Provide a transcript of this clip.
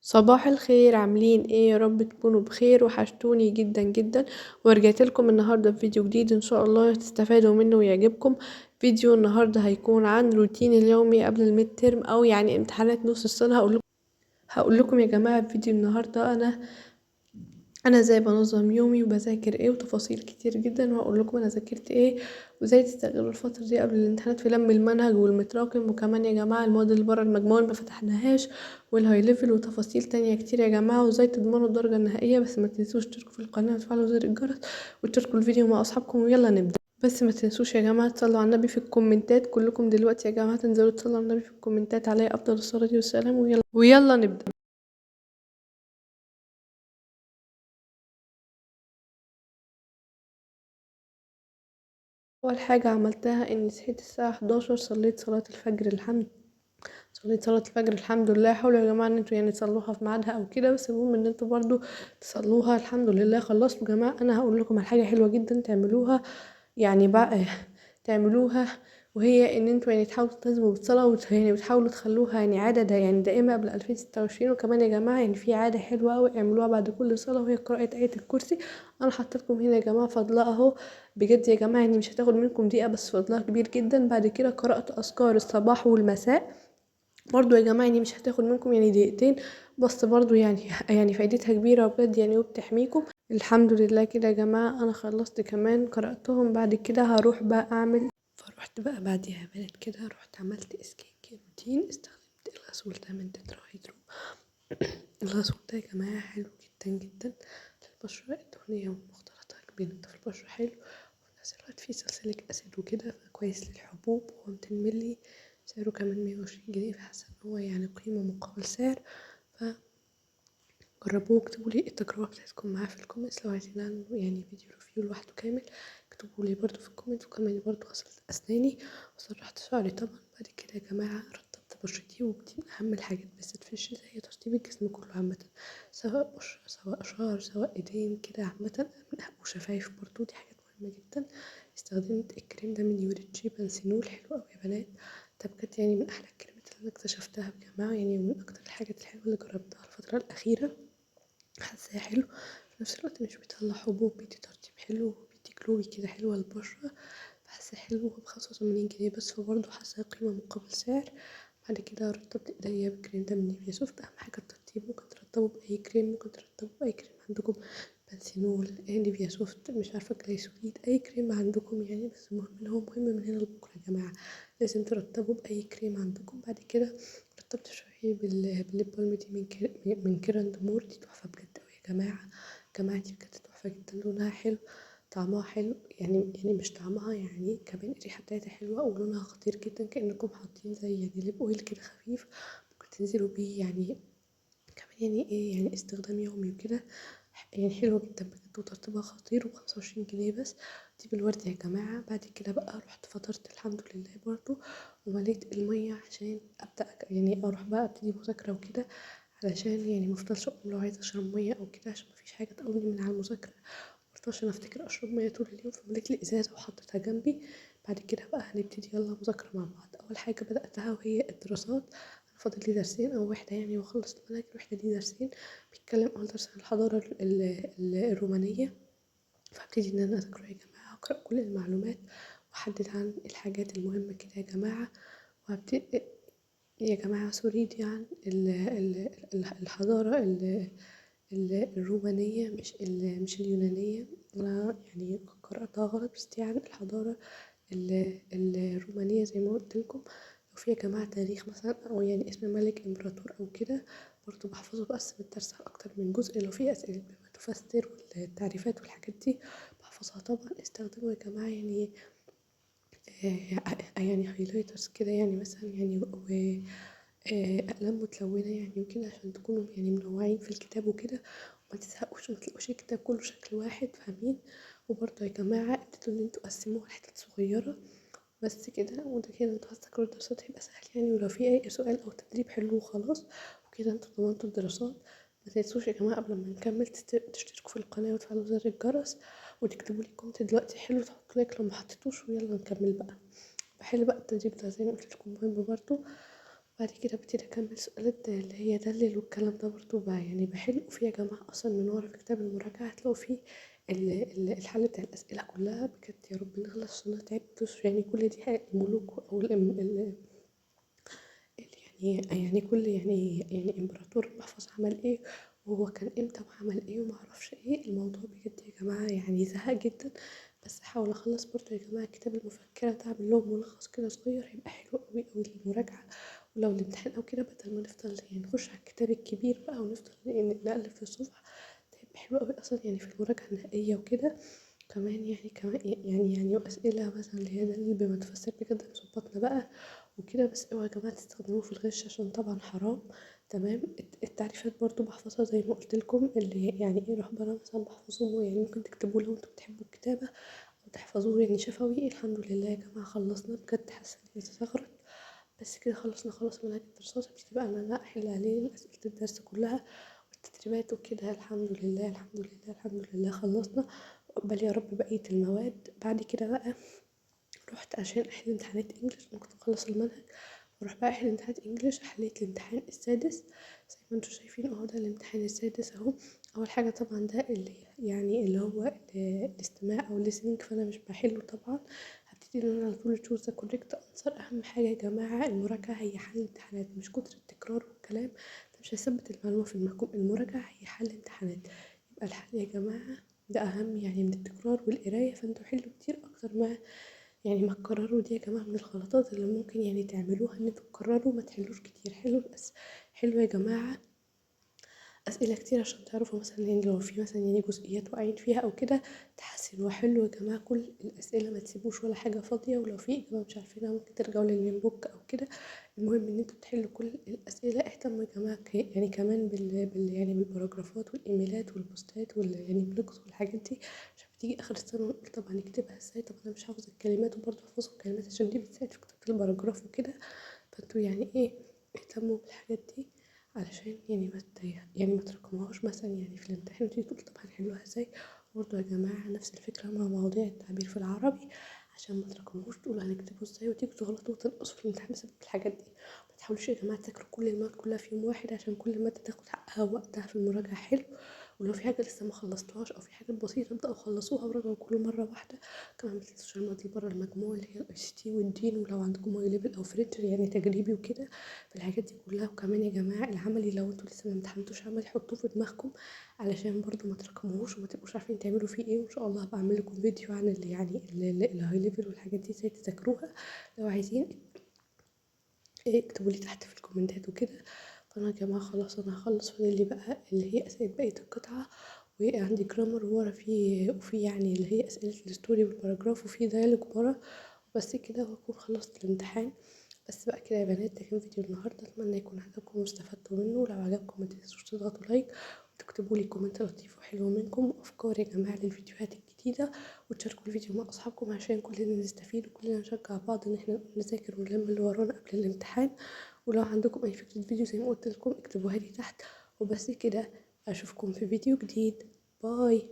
صباح الخير، عاملين ايه؟ يا رب تكونوا بخير. وحشتوني جدا جدا، ورجعت لكم النهارده بفيديو جديد ان شاء الله تستفادوا منه ويعجبكم. فيديو النهارده هيكون عن روتين اليومي قبل الميد ترم، او يعني امتحانات نص السنه. هقول لكم يا جماعه في فيديو النهارده انا ازاي بنظم يومي وبذاكر ايه، وتفاصيل كتير جدا. وهقول لكم انا ذاكرت ايه وازاي تستغلوا الفتره دي قبل الامتحانات في لم المنهج والمتراكم. وكمان يا جماعه المواد اللي بره المجموع اللي ما فتحناهاش والهاي ليفل وتفاصيل تانية كتير يا جماعه، وازاي تضمنوا الدرجه النهائيه. بس ما تنسوش تشتركوا في القناه وتفعلوا زر الجرس وتشاركوا الفيديو مع اصحابكم، ويلا نبدا. بس ما تنسوش يا جماعه تصلوا على النبي في الكومنتات. كلكم دلوقتي يا جماعه تنزلوا تصلوا على النبي في الكومنتات، عليه افضل الصلاه والسلام. ويلا نبدا. اول حاجه عملتها اني صحيت الساعه 11، صليت صلاه الفجر. صليت صلاة الفجر الحمد لله. حاولوا يا جماعة ان انتوا يعني تصلوها في ميعادها او كده، بس المهم ان انتوا برضو تصلوها. الحمد لله خلصتوا يا جماعة. انا هقول لكم على حاجة حلوة جدا تعملوها، يعني بقى تعملوها، وهي ان انتوا يعني تحاولوا تلتزموا بالصلاة يعني وتحاولوا تخلوها يعني عادة ده يعني دائمة قبل 2026. وكمان يا جماعة يعني في عادة حلوة اوي اعملوها بعد كل صلاة، وهي قراءة آية الكرسي. انا حطيتكم هنا يا جماعة فضلها اهو، بجد يا جماعة يعني مش هتاخد منكم دقيقة، بس فضلها كبير جدا. بعد كده قراءة اذكار الصباح والمساء برضو يا جماعة، يعني مش هتاخد منكم يعني دقيقتين، بس برضو يعني فايدتها كبيرة بجد يعني، وبتحميكم. الحمد لله كده يا جماعة انا خلصت كمان قرأتهم. بعد كده هروح بقى اعمل، فروحت بقى بعديها يا بنات كده رحت عملت سكين كير روتين. استخدمت الغسول ده من تتراهيدرو. الغسول ده يا جماعة حلو جدا جدا للبشرة الدهنية والمختلطة، بينضف البشرة حلو، وفي نفس الوقت فيه سلسليك اسيد وكده، فكويس للحبوب. وهو 200 ملي، سعره كمان 120 جنيه، فحاسة ان هو يعني قيمة مقابل سعر. فجربوه واكتبولي التجربة بتاعتكم معاه في الكومنتس. لو عايزين عنه يعني فيديو ريفيو لوحده كامل اكتبولي برضو في الكومنت. وكمان برضو غسلت اسناني وسرحت شعري طبعا. بعد كده يا جماعة رطبت بشرتي، ودي من اهم الحاجات بالذات في الشتا، هي ترطيب الجسم كله عامة، سواء بشرة سواء شعر سواء ايدين كده عامة، وشفايف برضو، دي حاجات مهمة جدا. استخدمت الكريم ده من يوريتشي بنسينول، حلو اوي يا بنات. ده بجد يعني من احلى الكريمات اللي انا اكتشفتها يا جماعة، يعني ومن اكتر الحاجات الحلوة اللي جربتها الفترة الاخيرة. حاساه حلو في نفس الوقت، مش بيطلع حبوب، بيدي ترطيب حلو وبيدي جلوي كده حلوة للبشرة. بحسه حلو ب85 جنيه بس، فبرضه حاساه قيمة مقابل سعر. بعد كده رطبت ايديا بالكريم ده من نيفيا سوفت. اهم حاجة الترطيب، ممكن ترطبوا باي كريم، ممكن ترطبوا باي كريم عندكم، بنسينول، نيفيا سوفت، مش عارفة جلايسوليد، اي كريم عندكم يعني. بس المهم ان هو مهم من هنا لبكرة يا جماعة، لازم ترطبوا باي كريم عندكم. بعد كده رطبت شوية بالليب بالم دي من كيران دمور، دي تحفة بجد اوي يا جماعة. جماعة دي بجد تحفة جدا، لونها حلو، طعمها حلو، يعني مش طعمها، يعني كمان الريحة بتاعتها حلوة، ولونها خطير جدا، كأنكم حاطين زي يعني ليب اويل كده خفيف، ممكن تنزلوا بيه يعني. كمان يعني ايه يعني استخدام يومي وكده، يعني حلوة جدا بجد، وترطيبها خطير، ب25 جنيه بس. دي بالورد يا جماعة. بعد كده بقى رحت فطرت الحمد لله برضو، ومليت المية عشان ابدأ يعني اروح بقى ابتدي مذاكرة وكده، علشان يعني مفضلش اقوم لو عايزة اشرب مية او كده، عشان مفيش حاجة تقومني من على المذاكرة. مرضتش انا افتكر اشرب مية طول اليوم، فمليت لي ازازة وحطيتها جنبي. بعد كده بقى هنبتدي يلا مذاكرة مع بعض. اول حاجة بدأتها وهي الدراسات. انا فاضل لي درسين او واحدة يعني واخلص المنهج. الوحدة دي درسين، بيتكلم اول درس عن الحضارة الرومانية، فابتدي ان انا اذاكره يا جماعة، اقرأ كل المعلومات واحدد عن الحاجات المهمة كده يا جماعة. وهبتدي يا جماعة سوري، دي عن الحضارة الرومانية، مش اليونانية. أنا يعني قرأتها غلط، بس دي عن الحضارة الرومانية زي ما قلت لكم. لو في يا جماعة تاريخ مثلا أو يعني اسم ملك إمبراطور أو كده، برضه بحفظه، بقسم الدرس على أكتر من جزء. لو في أسئلة بما تفسر والتعريفات والحاجات دي بحفظها طبعا. استخدموا يا جماعة يعني يعني هايلايترز كده يعني مثلا يعني أقلام متلونة يعني وكده، عشان تكونوا يعني منوعين في الكتاب وكده، وما تزهقوش وما تلاقوش الكتاب كله شكل واحد، فاهمين؟ وبرضه يا جماعة ابتدوا ان انتوا تقسموها لحتت صغيرة بس كده، وده كده انتوا هتذاكروا الدراسات هيبقى سهل يعني. ولو في اي سؤال او تدريب حلوه خلاص، وكده انتوا ضمنتوا الدراسات. ما تنسوش يا جماعة قبل ما نكمل تشتركوا في القناة وتفعلوا زر الجرس، وتكتبوا لي كومنت دلوقتي حلو، تحطوا لايك لو ما حطيتوش، ويلا نكمل بقى. بحل بقى التدريب ده زي ما قلت لكم مهم برضو. بعد كده ابتدي اكمل سؤالات اللي هي دلل والكلام ده برضه يعني بحل. وفي يا جماعة اصلا من ورا في كتاب المراجعة هتلاقوا فيه الحل بتاع الأسئلة كلها. بجد يا رب نخلص عشان أنا تعبت يعني. كل دي الملوك أو يعني كل يعني إمبراطور محفوظ عمل إيه وهو كان إمتى وعمل إيه ومعرفش إيه. الموضوع بجد يا جماعة يعني زهق جدا. بس هحاول أخلص برضه يا جماعة كتاب المفكرة ده، أعمل لهم ملخص كده صغير هيبقى حلو أوي أوي للمراجعة. ولو الامتحان أو كده بدل ما نفضل يعني نخش على الكتاب الكبير بقى ونفضل نقلب في الصفحة، ده هيبقى حلو أوي أصلا يعني في المراجعة النهائية وكده. كمان يعني كمان يعني وأسئلة مثلا اللي هي دليل بما تفسر بجد مظبطنا بقى وكده. بس اوعوا يا جماعة تستخدموه في الغش عشان طبعا حرام. تمام. التعريفات برضو بحفظها زي ما قلت لكم، اللي يعني ايه رهبرة مثلا بحفظهم. يعني ممكن تكتبوه لو انتوا بتحبوا الكتابة او تحفظوه يعني شفوي. الحمد لله يا جماعة خلصنا بجد، حاسة اني استغرت. بس كده خلصنا خلاص منهج الدراسات. ابتدي بقى ان انا احل عليه اسئلة الدرس كلها والتدريبات وكده. الحمد لله الحمد لله الحمد لله خلصنا. وقبل يا رب بقية المواد. بعد كده بقى رحت عشان احل امتحانات انجليش. انا كنت مخلص المنهج واروح بقى احل امتحانات انجليش. حليت الامتحان السادس زي ما انتوا شايفين اهو، ده الامتحان السادس اهو. اول حاجه طبعا ده اللي يعني اللي هو الاستماع او listening، فانا مش بحله طبعا. هبتدي ان انا على طول choose the correct answer. اهم حاجه يا جماعه المراجعه هي حل امتحانات، مش كتر التكرار والكلام ده مش هيثبت المعلومه في المحكوم. المراجعه هي حل امتحانات. يبقى الحل يا جماعه ده اهم يعني من التكرار والقرايه. فانتوا حلوا كتير اكتر ما يعني ما تكرروا. دي يا جماعة من الغلطات اللي ممكن يعني تعملوها، ان انتوا تكرروا ما تحلوش كتير. حلو بس حلو يا جماعة أسئلة كتير عشان تعرفوا مثلا يعني لو في مثلا يعني جزئيات واقعين فيها أو كده تحسنوا. حلو يا جماعة كل الأسئلة ما تسيبوش ولا حاجة فاضية. ولو في إجابة مش عارفينها ممكن ترجعوا للمين بوك أو كده. المهم إن انتوا تحلوا كل الأسئلة. اهتموا يا جماعة يعني كمان يعني بالباراجرافات والإيميلات والبوستات يعني البلوجز والحاجات دي، عشان بتيجي آخر السنة ونقول طب هنكتبها ازاي. طب أنا مش حافظة الكلمات. وبرضه احفظوا الكلمات عشان دي بتساعد في كتابة الباراجراف وكده. فانتوا يعني ايه اهتموا بالحاجات دي علشان يعني يعني ما تراكموهاش مثلا يعني في الامتحان وتيجي تقول طب هنحلوها ازاي. برضه يا جماعة نفس الفكرة مع مواضيع التعبير في العربي، عشان ما تراكموهوش تقولوا هنكتبه ازاي وتيجوا تغلطوا وتنقصوا في الامتحان بسبب الحاجات دي. ما تحاولوش يا جماعة تذاكروا كل المواد كلها في يوم واحد عشان كل مادة تاخد حقها ووقتها في المراجعة. حلو. ولو في حاجة لسه ما خلصتوهاش او في حاجات بسيطة ابدأوا خلصوها وراجعوا كل مرة واحدة. كمان ما تنسوش المواد اللي بره المجموع اللي هي الاي سي تي والدين، ولو عندكم اي ليفل او فريتر يعني تجريبي وكده في الحاجات دي كلها. وكمان يا جماعة العملي لو انتوا لسه ما امتحنتوش عملي حطوه في دماغكم علشان برضو ما تراكموهوش وما تبقوش عارفين تعملوا فيه ايه. وان شاء الله هبقى اعمل لكم فيديو عن اللي يعني الهاي ليفل والحاجات دي ازاي تذاكروها. لو عايزين اكتبوا لي تحت في الكومنتات وكده. فانا يا جماعة خلاص انا هخلص. فاضل لي بقى اللي هي اسئلة بقية القطعة. وعندي جرامر ورا فيه وفي يعني اللي هي اسئلة الستوري والباراجراف وفي ديالوج ورا. وبس كده واكون خلصت الامتحان. بس بقى كده يا بنات ده كان فيديو النهارده. اتمنى يكون عجبكم واستفدتوا منه. لو عجبكم ما تنسوش تضغطوا لايك وتكتبوا لي كومنت لطيف وحلو منكم وافكار يا جماعه للفيديوهات الجديده. وتشاركوا الفيديو مع اصحابكم عشان كلنا نستفيد وكلنا نشجع بعض ان احنا نذاكر ونلم اللي ورانا قبل الامتحان. ولو عندكم اي فكره فيديو زي ما قلت لكم اكتبوها لي تحت. وبس كده اشوفكم في فيديو جديد. باي.